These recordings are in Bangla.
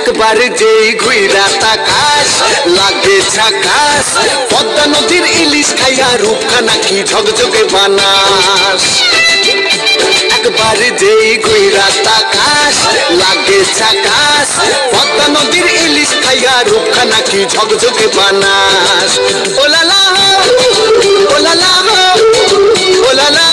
একবার যেই ঘুইরা তাকাস লাগে ঝাকাস পদ্মা নদীর ইলিশ খাইয়া রূপখানা কি ঝকঝকে বানাস একবার যেই ঘুইরা তাকাস লাগে ঝাকাস পদ্মা নদীর ইলিশ খাইয়া রূপখানা কি ঝকঝকে বানাস ওলালা ওলালা ওলালা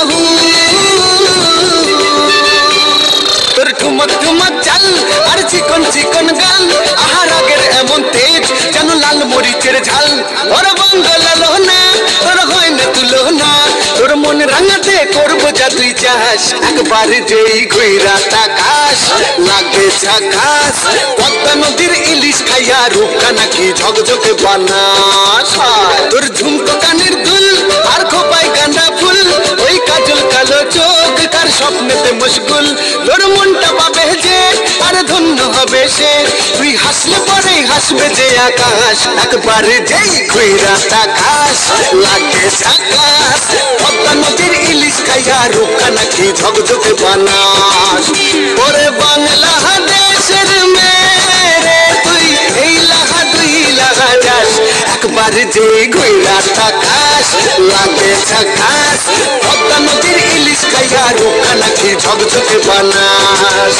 তোর ঠুমক ঠুমক চাল আর চিকন চিকন গাল আহার আগের এমন তেজ যেন লাল মরিচের ঝাল ওর বাঙ্গলালো না তোর হয় না তুলো না তোর মন রাঙাতে করবো যা তুই চাস একবার যেই ঘুইরা তাকাস লাগে ঝাকাস পদ্মা নদীর ইলিশ খাইয়া রূপখানা কি ঝকঝকে বানাস তোর ঝুমকো কানের দুল আর খোপায় গাঁদা ফুল ওই কাজল কালো চোখ কার স্বপ্নেতে মশগুল তোর মনটা পাবে যে আর ধন্য হবে সে তুই হাসলে পরে হাসবে যে আকাশ একবার যেই ঘুইরা তাকাস লাগে ঝাকাস পদ্মা নদীর ইলিশ খাইয়া রূপখানা কি ঝকঝকে বানাস ওরে বাংলা দেশের মেরে তুই এই লাহা দুই লাহা যাস একবার যেই ঘুইরা তাকাস লাগে ঝাকাস পদ্মা নদীর ইলিশ খাইয়া রূপখানা কি ঝকঝকে বানাস